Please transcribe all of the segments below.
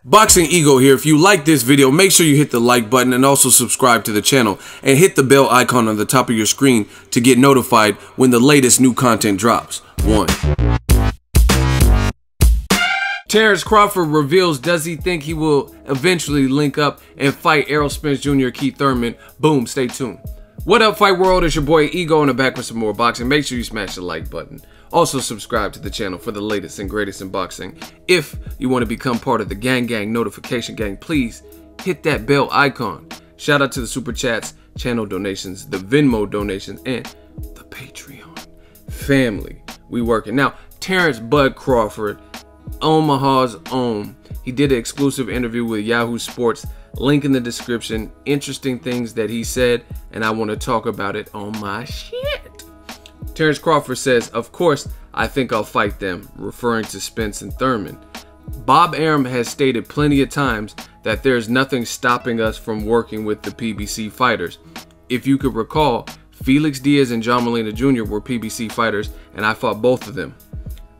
Boxing Ego here. If you like this video, make sure you hit the like button and also subscribe to the channel and hit the bell icon on the top of your screen to get notified when the latest new content drops. 1. Terence Crawford reveals, does he think he will eventually link up and fight Errol Spence Jr. Keith Thurman? Boom, stay tuned. What up, fight world? It's your boy Ego and I'm back with some more boxing. Make sure you smash the like button. Also subscribe to the channel for the latest and greatest in boxing. If you want to become part of the gang notification gang, please hit that bell icon. Shout out to the super chats, channel donations, the Venmo donations, and the Patreon family. We working. Now, Terence Bud Crawford, Omaha's own, he did an exclusive interview with Yahoo Sports. Link in the description. Interesting things that he said, and I want to talk about it on my shit. Terence Crawford says, of course, I think I'll fight them, referring to Spence and Thurman. Bob Arum has stated plenty of times that there's nothing stopping us from working with the PBC fighters. If you could recall, Felix Diaz and John Molina Jr. were PBC fighters, and I fought both of them.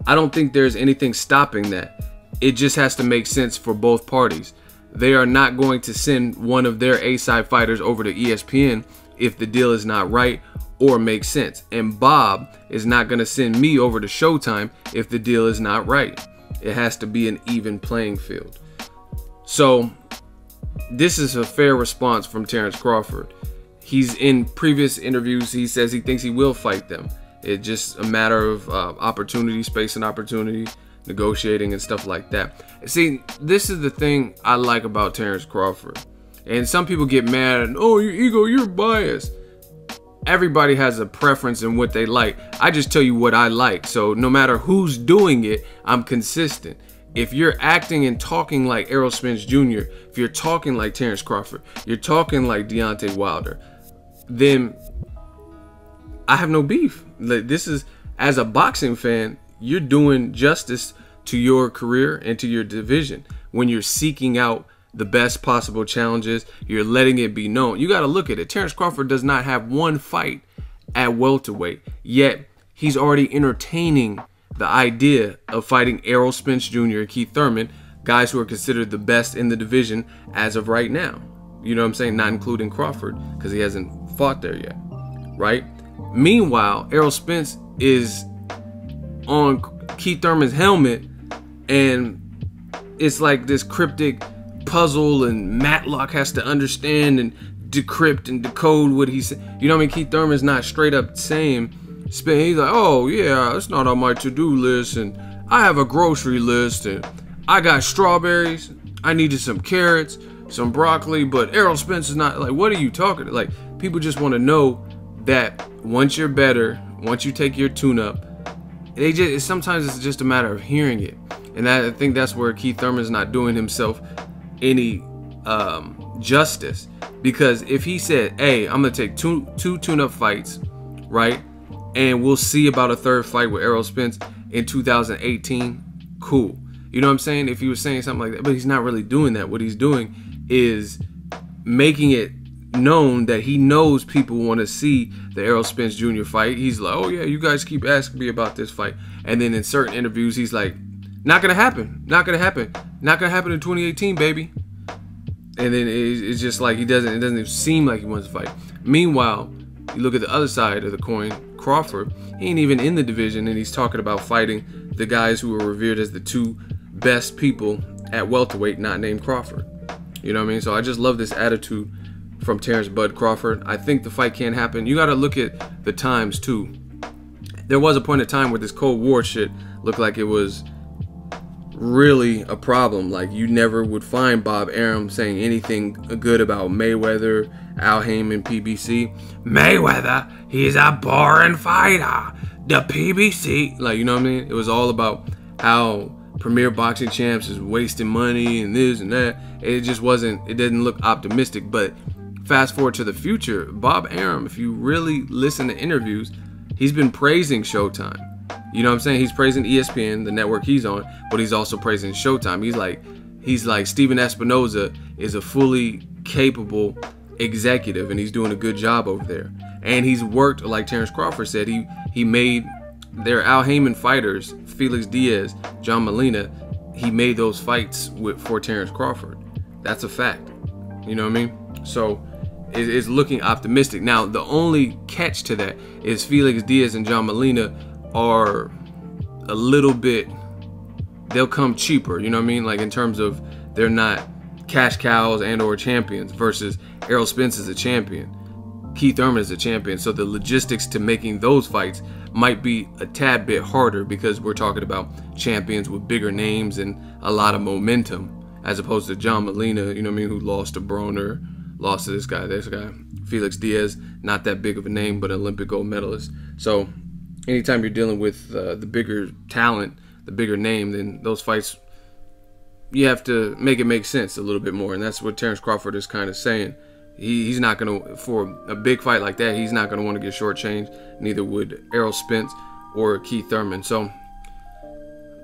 I don't think there's anything stopping that. It just has to make sense for both parties. They are not going to send one of their A-side fighters over to ESPN if the deal is not right or makes sense. And Bob is not going to send me over to Showtime if the deal is not right. It has to be an even playing field. So this is a fair response from Terence Crawford. He's in previous interviews, he says he thinks he will fight them. It's just a matter of opportunity, space and opportunity, negotiating and stuff like that. See, this is the thing I like about Terence Crawford. And some people get mad and, oh, your Ego, you're biased. Everybody has a preference in what they like. I just tell you what I like. So no matter who's doing it, I'm consistent. If you're acting and talking like Errol Spence Jr., if you're talking like Terence Crawford, you're talking like Deontay Wilder, then I have no beef. This is, as a boxing fan, you're doing justice to your career and to your division. When you're seeking out the best possible challenges, you're letting it be known. You got to look at it. Terence Crawford does not have one fight at welterweight, yet he's already entertaining the idea of fighting Errol Spence Jr. and Keith Thurman, guys who are considered the best in the division as of right now. You know what I'm saying? Not including Crawford, because he hasn't fought there yet, right? Meanwhile, Errol Spence is on Keith Thurman's helmet, and it's like this cryptic puzzle, and Matlock has to understand and decrypt and decode what he said. You know what I mean? Keith Thurman's not straight up saying, he's like, oh yeah, it's not on my to-do list, and I have a grocery list, and I got strawberries, I needed some carrots, some broccoli, but Errol Spence is not. Like, what are you talking? Like, people just want to know that once you're better, once you take your tune-up, sometimes it's just a matter of hearing it. And I think that's where Keith Thurman's not doing himself any justice, because if he said, hey, I'm gonna take two tune-up fights, right, and we'll see about a third fight with Errol Spence in 2018, cool. You know what I'm saying? If he was saying something like that, but he's not really doing that. What he's doing is making it known that he knows people want to see the Errol Spence Jr. fight. He's like, oh yeah, you guys keep asking me about this fight, and then in certain interviews he's like, not gonna happen, not gonna happen, not gonna happen in 2018, baby. And then it's just like it doesn't even seem like he wants to fight. Meanwhile, you look at the other side of the coin, Crawford, he ain't even in the division, and he's talking about fighting the guys who are revered as the two best people at welterweight, not named Crawford. You know what I mean? So I just love this attitude from Terence Bud Crawford. I think the fight can happen. You got to look at the times too. There was a point in time where this Cold War shit looked like it was really a problem. Like, you never would find Bob Arum saying anything good about Mayweather, Al Heyman, PBC. Mayweather, he's a boring fighter. The PBC, like, you know what I mean? It was all about how Premier Boxing Champs is wasting money and this and that. It just wasn't, it didn't look optimistic. But fast forward to the future, Bob Arum, if you really listen to interviews, he's been praising Showtime. You know what I'm saying? He's praising ESPN, the network he's on, but he's also praising Showtime. He's like Steven Espinoza is a fully capable executive, and he's doing a good job over there. And he's worked, like Terence Crawford said, he made their Al Heyman fighters, Felix Diaz, John Molina, he made those fights for Terence Crawford. That's a fact. You know what I mean? So it's looking optimistic. Now, the only catch to that is Felix Diaz and John Molina are a little bit, they'll come cheaper, you know what I mean? Like, in terms of they're not cash cows and or champions, versus Errol Spence is a champion, Keith Thurman is a champion. So the logistics to making those fights might be a tad bit harder, because we're talking about champions with bigger names and a lot of momentum, as opposed to John Molina, you know what I mean, who lost to Broner, lost to this guy. Felix Diaz, not that big of a name, but Olympic gold medalist. So anytime you're dealing with the bigger talent, the bigger name, then those fights, you have to make it make sense a little bit more. And that's what Terence Crawford is kind of saying. He's not going to, for a big fight like that, he's not going to want to get shortchanged. Neither would Errol Spence or Keith Thurman. So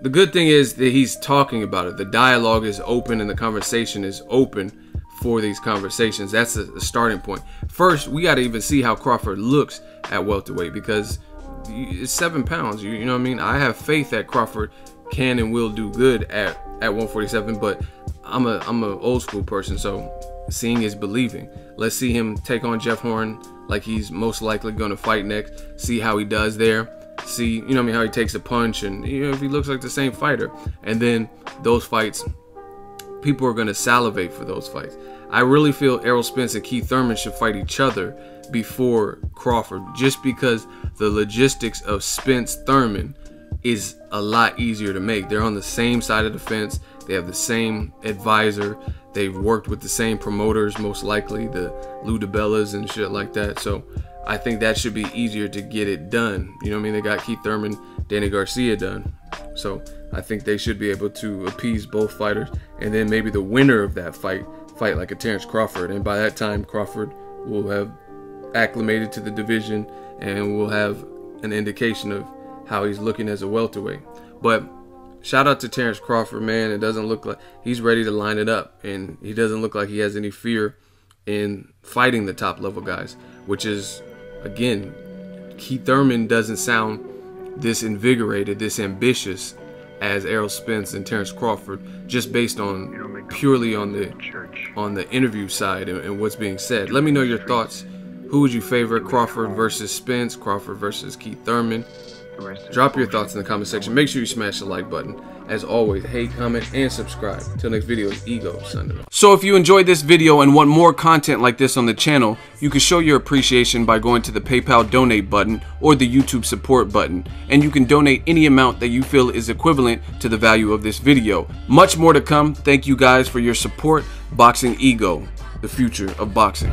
the good thing is that he's talking about it. The dialogue is open and the conversation is open for these conversations. That's a starting point. First, we got to even see how Crawford looks at welterweight, because it's 7 pounds. You know what I mean? I have faith that Crawford can and will do good at 147, but I'm a old school person, so seeing is believing. Let's see him take on Jeff Horn, like he's most likely going to fight next. See how he does there. See, you know what I mean, how he takes a punch, and you know, if he looks like the same fighter. And then those fights, people are going to salivate for those fights. I really feel Errol Spence and Keith Thurman should fight each other before Crawford, just because the logistics of Spence Thurman is a lot easier to make. They're on the same side of the fence. They have the same advisor. They've worked with the same promoters, most likely, the Lou DiBellas and shit like that. So I think that should be easier to get it done. You know what I mean? They got Keith Thurman, Danny Garcia done. So I think they should be able to appease both fighters. And then maybe the winner of that fight like a Terence Crawford. And by that time, Crawford will have acclimated to the division and will have an indication of how he's looking as a welterweight. But shout out to Terence Crawford, man. It doesn't look like he's ready to line it up, and he doesn't look like he has any fear in fighting the top level guys, which is, again, Keith Thurman doesn't sound this invigorated, this ambitious as Errol Spence and Terence Crawford, just based on purely on the interview side and what's being said. Let me know your thoughts. Who would you favor, Crawford versus Spence, Crawford versus Keith Thurman? Drop your thoughts in the comment section. Make sure you smash the like button. As always, hate, comment, and subscribe. Till next video, is Ego signing off. So if you enjoyed this video and want more content like this on the channel, you can show your appreciation by going to the PayPal donate button or the YouTube support button, and you can donate any amount that you feel is equivalent to the value of this video. Much more to come. Thank you guys for your support. Boxing Ego, the future of boxing.